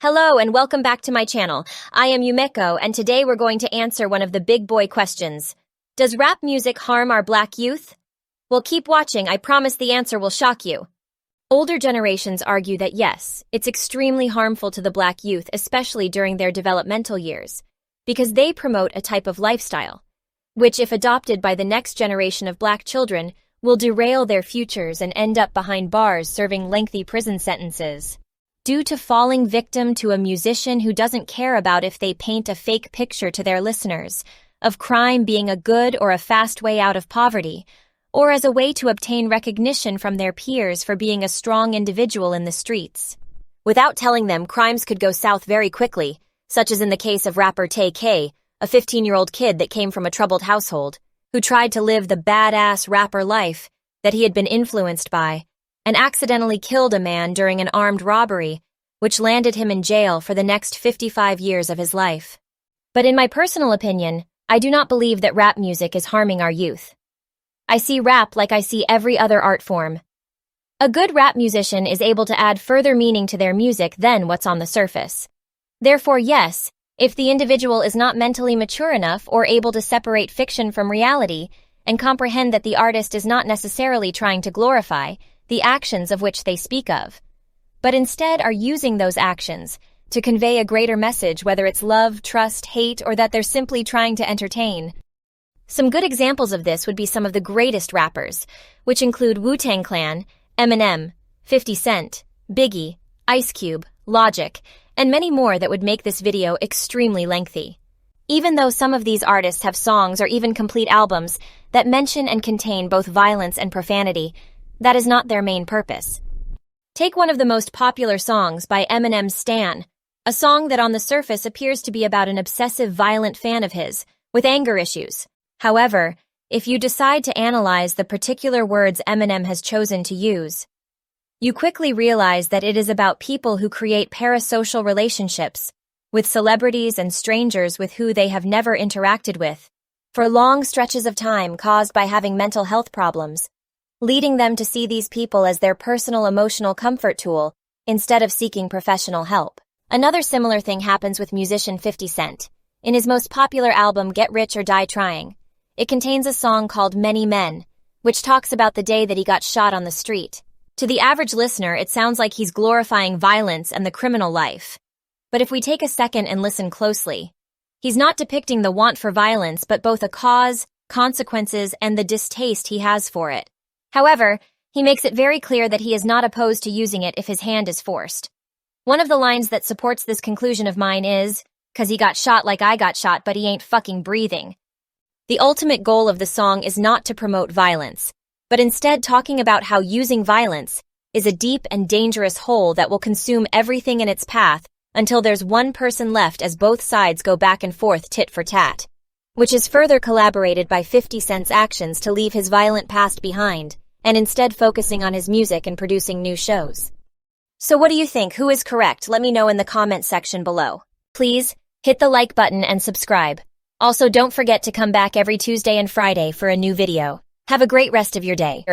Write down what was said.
Hello and welcome back to my channel. I am Yumeko and today we're going to answer one of the big boy questions. Does rap music harm our black youth? Well, keep watching, I promise the answer will shock you. Older generations argue that yes, it's extremely harmful to the black youth, especially during their developmental years, because they promote a type of lifestyle, which if adopted by the next generation of black children, will derail their futures and end up behind bars serving lengthy prison sentences. Due to falling victim to a musician who doesn't care about if they paint a fake picture to their listeners, of crime being a good or a fast way out of poverty, or as a way to obtain recognition from their peers for being a strong individual in the streets. Without telling them, crimes could go south very quickly, such as in the case of rapper Tay K, a 15-year-old kid that came from a troubled household, who tried to live the badass rapper life that he had been influenced by, and accidentally killed a man during an armed robbery, which landed him in jail for the next 55 years of his life. But in my personal opinion, I do not believe that rap music is harming our youth. I see rap like I see every other art form. A good rap musician is able to add further meaning to their music than what's on the surface. Therefore, yes, if the individual is not mentally mature enough or able to separate fiction from reality and comprehend that the artist is not necessarily trying to glorify the actions of which they speak of, but instead are using those actions to convey a greater message, whether it's love, trust, hate, or that they're simply trying to entertain. Some good examples of this would be some of the greatest rappers, which include Wu-Tang Clan, Eminem, 50 Cent, Biggie, Ice Cube, Logic, and many more that would make this video extremely lengthy. Even though some of these artists have songs or even complete albums that mention and contain both violence and profanity, that is not their main purpose. Take one of the most popular songs by Eminem's Stan, a song that on the surface appears to be about an obsessive violent fan of his, with anger issues. However, if you decide to analyze the particular words Eminem has chosen to use, you quickly realize that it is about people who create parasocial relationships with celebrities and strangers with who they have never interacted with, for long stretches of time caused by having mental health problems, leading them to see these people as their personal emotional comfort tool instead of seeking professional help. Another similar thing happens with musician 50 Cent. In his most popular album, Get Rich or Die Trying, it contains a song called Many Men, which talks about the day that he got shot on the street. To the average listener, it sounds like he's glorifying violence and the criminal life. But if we take a second and listen closely, he's not depicting the want for violence, but both a cause, consequences, and the distaste he has for it. However, he makes it very clear that he is not opposed to using it if his hand is forced. One of the lines that supports this conclusion of mine is, "'Cause he got shot like I got shot, but he ain't fucking breathing." The ultimate goal of the song is not to promote violence, but instead talking about how using violence is a deep and dangerous hole that will consume everything in its path until there's one person left as both sides go back and forth tit for tat, which is further collaborated by 50 Cent's actions to leave his violent past behind, and instead focusing on his music and producing new shows. So what do you think? Who is correct? Let me know in the comment section below. Please, hit the like button and subscribe. Also, don't forget to come back every Tuesday and Friday for a new video. Have a great rest of your day.